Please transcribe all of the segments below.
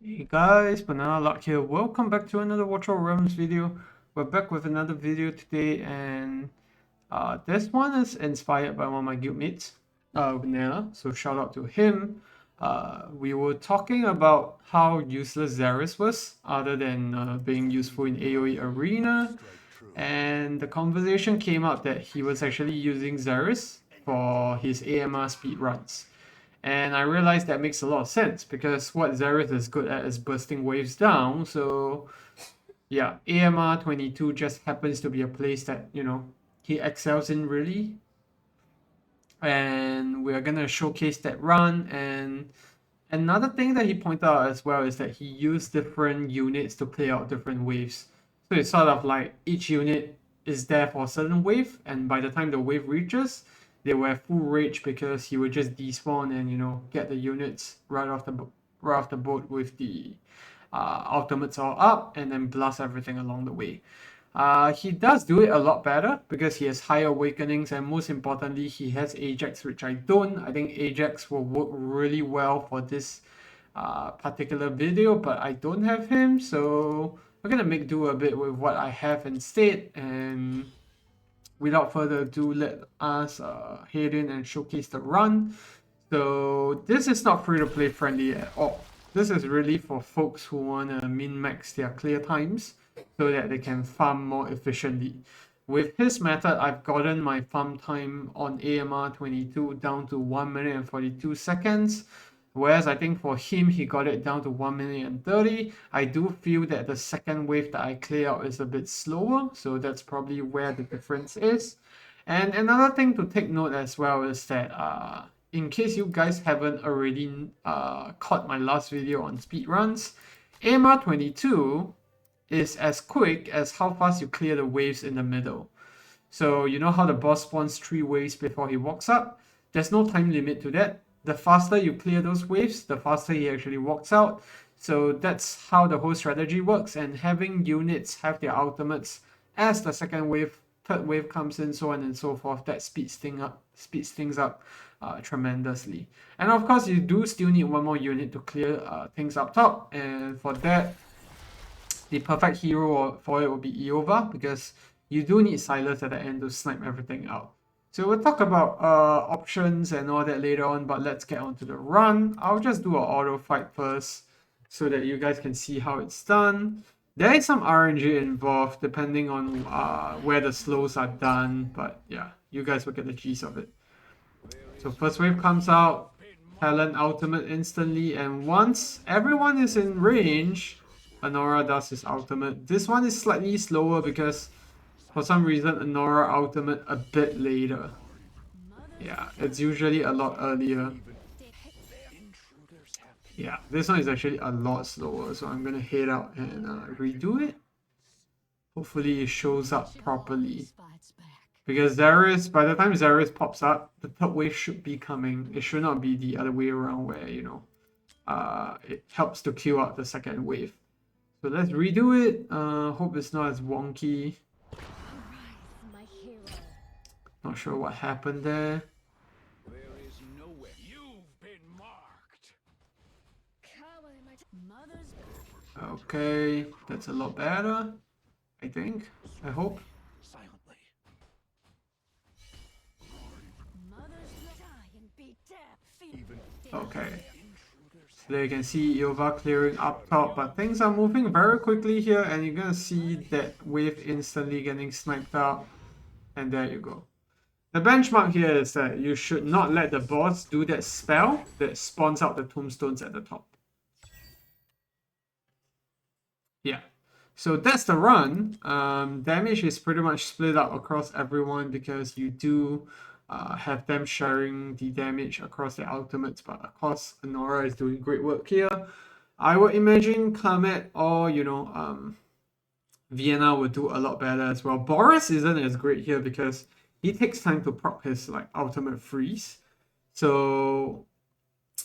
Hey guys, Banana Luck here. Welcome back to another Watch All Realms video. We're back with another video today, and this one is inspired by one of my guildmates, Winela. So shout out to him. We were talking about how useless Xaris was, other than being useful in AoE Arena, and the conversation came up that he was actually using Xaris for his AMR speedruns. And I realized that makes a lot of sense because what Xaris is good at is bursting waves down. So yeah, AMR22 just happens to be a place that, he excels in really. And we're gonna showcase that run. And another thing that he pointed out as well is that he used different units to play out different waves. So it's sort of like each unit is there for a certain wave, and by the time the wave reaches, they will have full rage because he would just despawn and get the units right off the boat with the ultimates all up and then blast everything along the way. He does do it a lot better because he has higher awakenings, and most importantly, he has Ajax, which I don't. I think Ajax will work really well for this particular video, but I don't have him, so we're gonna make do a bit with what I have instead. And without further ado, let us head in and showcase the run. So this is not free to play friendly at all. This is really for folks who want to min-max their clear times so that they can farm more efficiently. With his method, I've gotten my farm time on AMR22 down to 1 minute and 42 seconds. Whereas I think for him, he got it down to 1 minute and 30. I do feel that the second wave that I clear out is a bit slower, so that's probably where the difference is. And another thing to take note as well is that in case you guys haven't already caught my last video on speedruns, AMR22 is as quick as how fast you clear the waves in the middle. So you know how the boss spawns 3 waves before he walks up? There's no time limit to that. The faster you clear those waves, the faster he actually walks out. So that's how the whole strategy works, and having units have their ultimates as the second wave, third wave comes in, so on and so forth, that speeds things up tremendously. And of course, you do still need one more unit to clear things up top, and for that, the perfect hero for it will be Eova, because you do need Silas at the end to snipe everything out. So we'll talk about options and all that later on, but let's get on to the run. I'll just do an auto fight first so that you guys can see how it's done. There is some RNG involved depending on where the slows are done, but yeah, you guys will get the gist of it. So first wave comes out, Talent ultimate instantly, and once everyone is in range, Anora does his ultimate. This one is slightly slower because for some reason Anora ultimate a bit later. Yeah, it's usually a lot earlier. Yeah, this one is actually a lot slower, so I'm gonna head out and redo it. Hopefully it shows up properly. Because Xaris, by the time Xaris pops up, the third wave should be coming. It should not be the other way around where, it helps to kill out the second wave. So let's redo it. Hope it's not as wonky. Not sure what happened there. Okay, that's a lot better. I think. I hope. Okay. So there you can see Eova clearing up top, but things are moving very quickly here, and you're gonna see that wave instantly getting sniped out. And there you go. The benchmark here is that you should not let the boss do that spell that spawns out the tombstones at the top. Yeah. So that's the run. Damage is pretty much split up across everyone because you do have them sharing the damage across their ultimates, but of course Anora is doing great work here. I would imagine Kamet or Vienna would do a lot better as well. Boris isn't as great here because he takes time to proc his ultimate freeze. So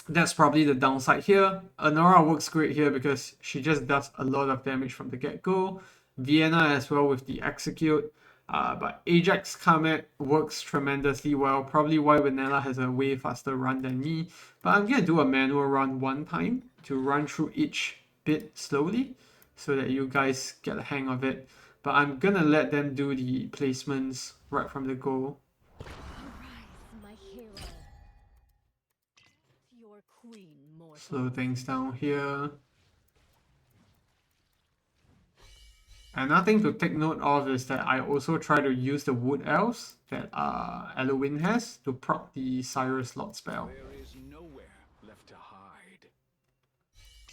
that's probably the downside here. Anora works great here because she just does a lot of damage from the get-go. Vienna as well with the execute. But Ajax Kamet works tremendously well. Probably why Winela has a way faster run than me. But I'm going to do a manual run one time to run through each bit slowly so that you guys get the hang of it. But I'm gonna let them do the placements right from the go. Slow things down here. Another thing to take note of is that I also try to use the wood elves that Eloin has to proc the Xaris Lot spell.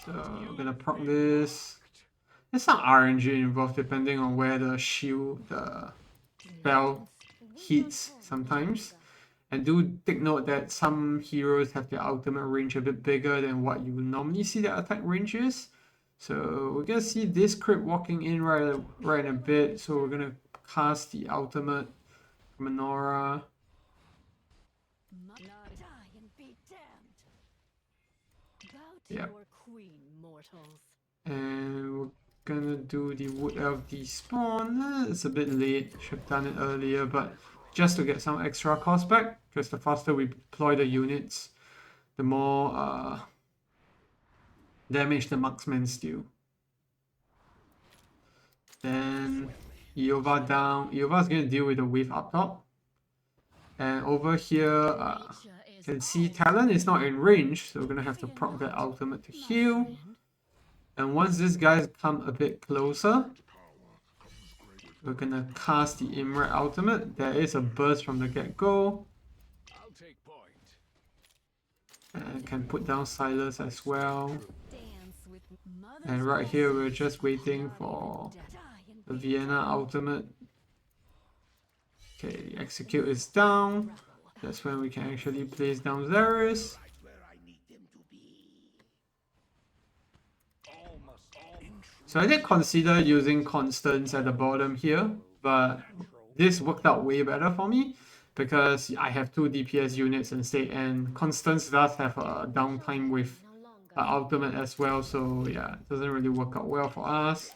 So I'm gonna proc this. There's some RNG involved depending on where the shield, the spell hits sometimes. And do take note that some heroes have their ultimate range a bit bigger than what you would normally see their attack range is. So we're gonna see this crit walking in right in a bit. So we're gonna cast the ultimate Menorah. Yep. And we're gonna do the Wood Elf despawn. It's a bit late, should have done it earlier, but just to get some extra cost back, because the faster we deploy the units, the more damage the marksmans do. Then Eova down. Eova's gonna deal with the wave up top. And over here, you can see Talon is not in range, so we're gonna have to proc that ultimate to heal. And once these guys come a bit closer, we're gonna cast the AMR ultimate. There is a burst from the get-go. And can put down Silas as well. And right here, we're just waiting for the Vienna ultimate. Okay, the execute is down. That's when we can actually place down Xaris. So I did consider using Constance at the bottom here, but this worked out way better for me because I have 2 DPS units instead, and Constance does have a downtime with ultimate as well, so yeah, it doesn't really work out well for us.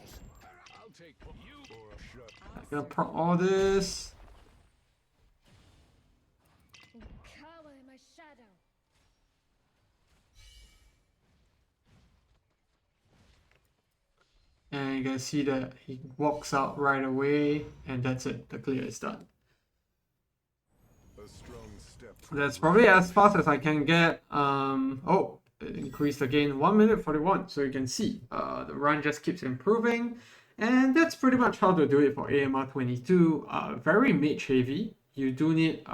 I'm gonna proc all this. And you can see that he walks out right away, and that's it. The clear is done. That's probably as fast as I can get. Oh, it increased again, 1 minute 41. So you can see the run just keeps improving. And that's pretty much how to do it for AMR22. Very mage heavy. You do need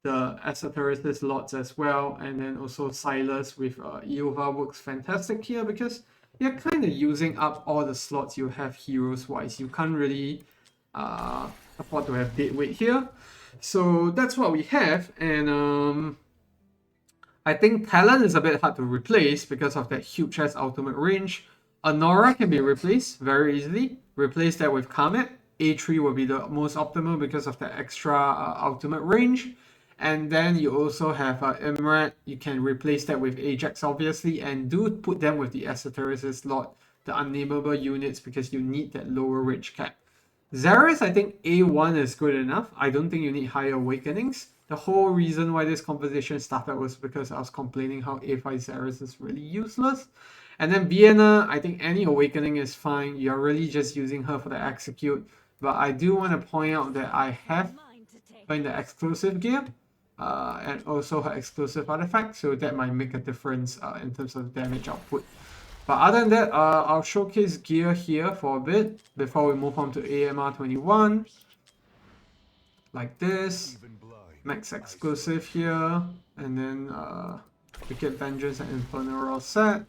the Esoteric lots as well. And then also Silas with Eova works fantastic here because you're kind of using up all the slots you have heroes-wise. You can't really afford to have dead weight here. So that's what we have. And I think Talon is a bit hard to replace because of that huge ass ultimate range. Anora can be replaced very easily. Replace that with Kamet. A3 will be the most optimal because of the extra ultimate range. And then you also have Emrat. You can replace that with Ajax, obviously, and do put them with the Esoteric slot, the unnameable units, because you need that lower rage cap. Xaris, I think A1 is good enough. I don't think you need higher awakenings. The whole reason why this conversation started was because I was complaining how A5 Xaris is really useless. And then Vienna, I think any awakening is fine. You're really just using her for the execute. But I do want to point out that I have her in the exclusive gear. And also her exclusive artifact, so that might make a difference in terms of damage output. But other than that, I'll showcase gear here for a bit before we move on to AMR21. Like this. Max exclusive here. And then Wicked Vengeance and Infernal Roar set.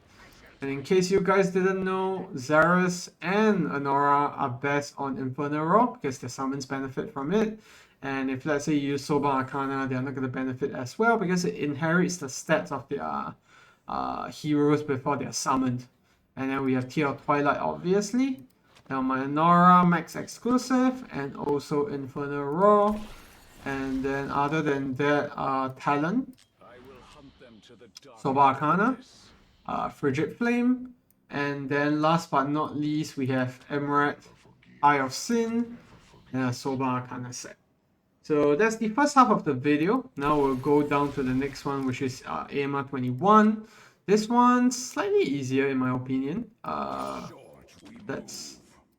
And in case you guys didn't know, Xaris and Anora are best on Infernal Roar because the summons benefit from it. And if let's say you use Sober Arcana, they're not going to benefit as well because it inherits the stats of their heroes before they're summoned. And then we have Tear of Twilight, obviously. Now my Nora, Max exclusive, and also Infernal Roar. And then other than that, Talon, Sober Arcana, Frigid Flame. And then last but not least, we have Emerald, Eye of Sin, and a Sober Arcana set. So that's the first half of the video. Now we'll go down to the next one, which is AMR21. This one's slightly easier in my opinion. Let's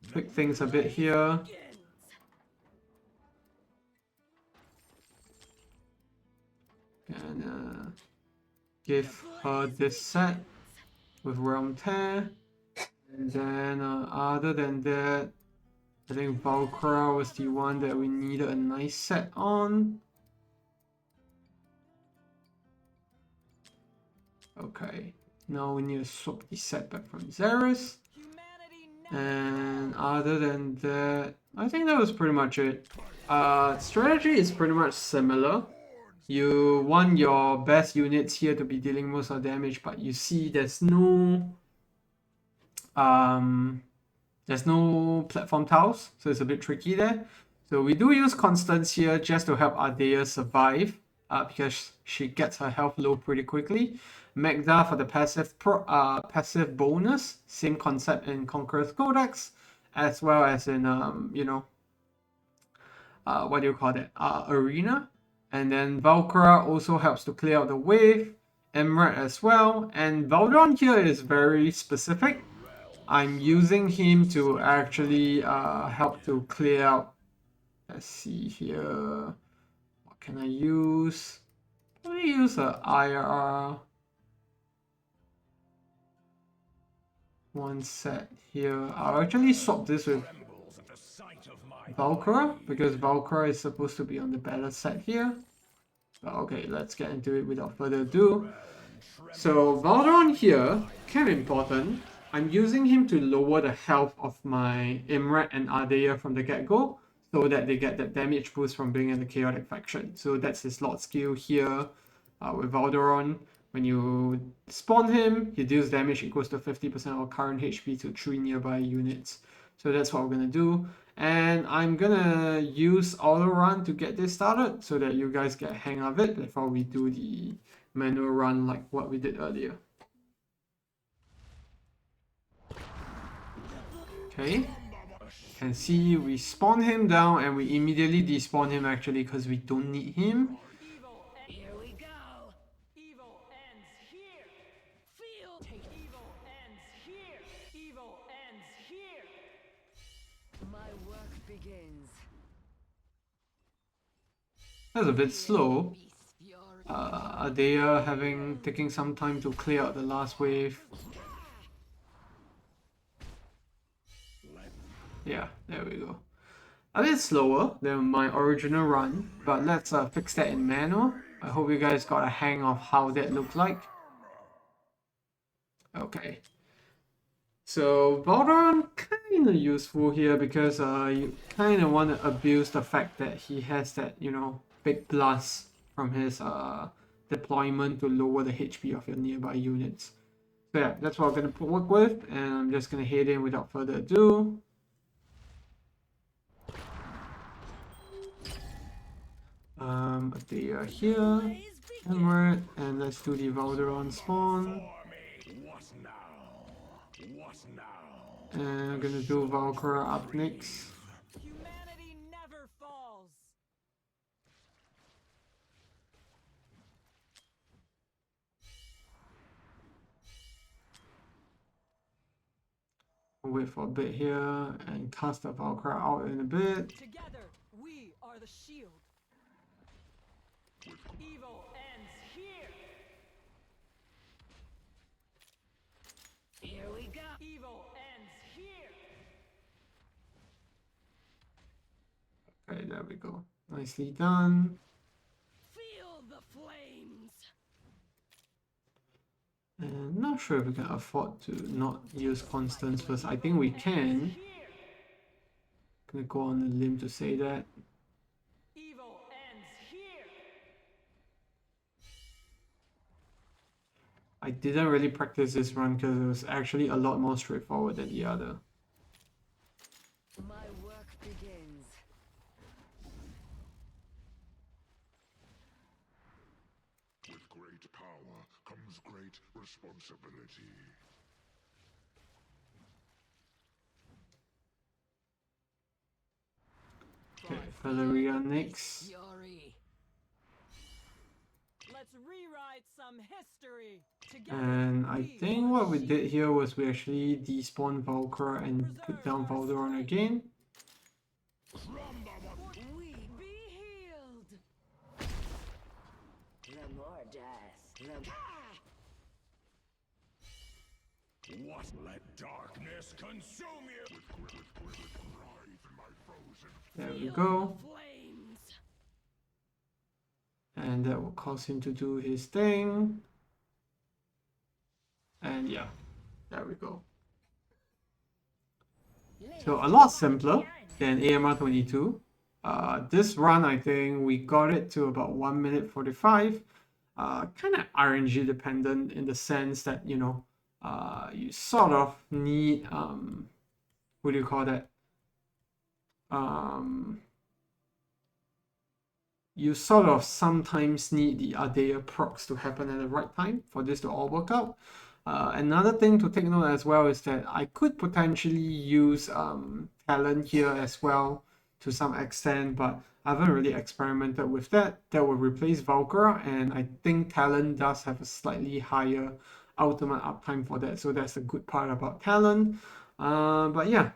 tweak things a bit here. And give her this set with Realm Tear. And then other than that, I think Valkyra was the one that we needed a nice set on. Okay, now we need to swap the set back from Xaris. And other than that, I think that was pretty much it. Strategy is pretty much similar. You want your best units here to be dealing most of the damage, but you see there's no platform tiles, so it's a bit tricky there. So we do use Constance here just to help Ardea survive, because she gets her health low pretty quickly. Magda for the passive bonus, same concept in Conqueror's Codex, as well as in what do you call that? Arena. And then Valkyra also helps to clear out the wave, AMR as well, and Valderon here is very specific. I'm using him to actually help to clear out. Let's see here. What can I use? Let me use a IR one set here. I'll actually swap this with Valkyra because Valkyra is supposed to be on the better set here. But okay, let's get into it without further ado. So Valderon here, kind of important. I'm using him to lower the health of my AMR and Ardea from the get-go, so that they get that damage boost from being in the chaotic faction. So that's his slot skill here with Valderon. When you spawn him, he deals damage equals to 50% of current HP to 3 nearby units. So that's what we're gonna do. And I'm gonna use auto run to get this started so that you guys get a hang of it before we do the manual run like what we did earlier. Okay, can see we spawn him down and we immediately despawn him actually because we don't need him. Here we go. Evil ends here. Feel evil ends here. Evil ends here. My work begins. That's a bit slow. Ardea taking some time to clear out the last wave. Yeah, there we go. A bit slower than my original run, but let's fix that in manual. I hope you guys got a hang of how that looked like. Okay. So Valderon kind of useful here because you kind of want to abuse the fact that he has that, big blast from his deployment to lower the HP of your nearby units. So yeah, that's what I'm going to work with, and I'm just going to head in without further ado. They are here, AMR, and let's do the Valderon spawn. And I'm gonna do Valkyra up next. Humanity never falls. Wait for a bit here and cast the Valkyra out in a bit. Together, we are the shield. Evil ends here. Here we go. Evil ends here. Okay, there we go. Nicely done. Feel the flames. And not sure if we can afford to not use Constance first. I think we can. Gonna go on a limb to say that. Evil ends here. I didn't really practice this run because it was actually a lot more straightforward than the other. My work begins. With great power comes great responsibility. Okay, Valeria next. Fury. Let's Let's rewrite some history. Together And I we think are what we sheep. did here was we actually despawned Valkyra and put down Valderon again. We be healed. The more death, What? Let darkness consume you! Writhe in my frozen There we Feel go. the flames. And that will cause him to do his thing. And yeah, there we go. So a lot simpler than AMR22. This run, I think we got it to about 1 minute 45. Kind of RNG dependent in the sense that, you know, you sort of need, what do you call that? You sort of sometimes need the Ardea procs to happen at the right time for this to all work out. Another thing to take note as well is that I could potentially use talent here as well to some extent, but I haven't really experimented with that. That will replace Valkyra, and I think talent does have a slightly higher ultimate uptime for that, so that's the good part about talent. But yeah,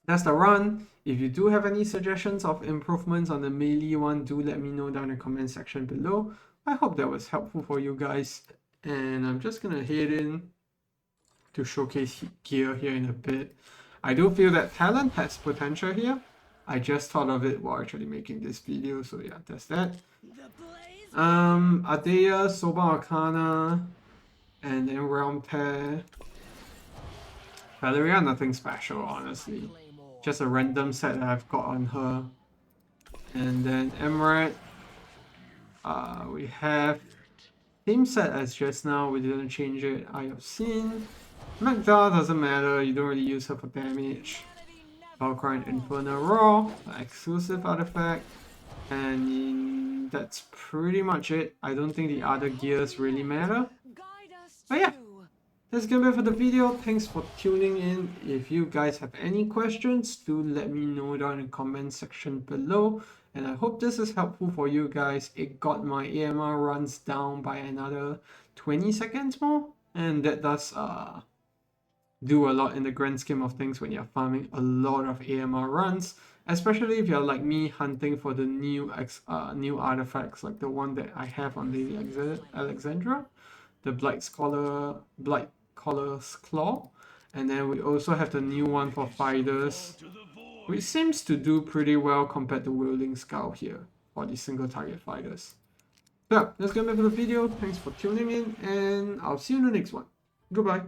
that's the run. If you do have any suggestions of improvements on the melee one, do let me know down in the comment section below. I hope that was helpful for you guys. And I'm just gonna head in to showcase gear here in a bit. I do feel that talent has potential here. I just thought of it while actually making this video, so yeah, that's that. The blaze. Ardea, Soba Arcana, and then Realm Tear. Valeria, nothing special, honestly. Just a random set that I've got on her. And then Emerald, we have same set as just now, we didn't change it. I have seen. Magda doesn't matter, you don't really use her for damage. Valkyrie and Inferno Raw, exclusive artifact. And that's pretty much it. I don't think the other gears really matter. Guide us But yeah, to. that's gonna be it for the video. Thanks for tuning in. If you guys have any questions, do let me know down in the comment section below. And I hope this is helpful for you guys. It got my AMR runs down by another 20 seconds more. And that does do a lot in the grand scheme of things when you're farming a lot of AMR runs. Especially if you're like me hunting for the new artifacts, like the one that I have on Lady Alexandra. The Blight Collar's Claw, and then we also have the new one for fighters, which seems to do pretty well compared to Wielding Skull here for the single target fighters. So yeah, that's gonna be it for the video. Thanks for tuning in, and I'll see you in the next one. Goodbye.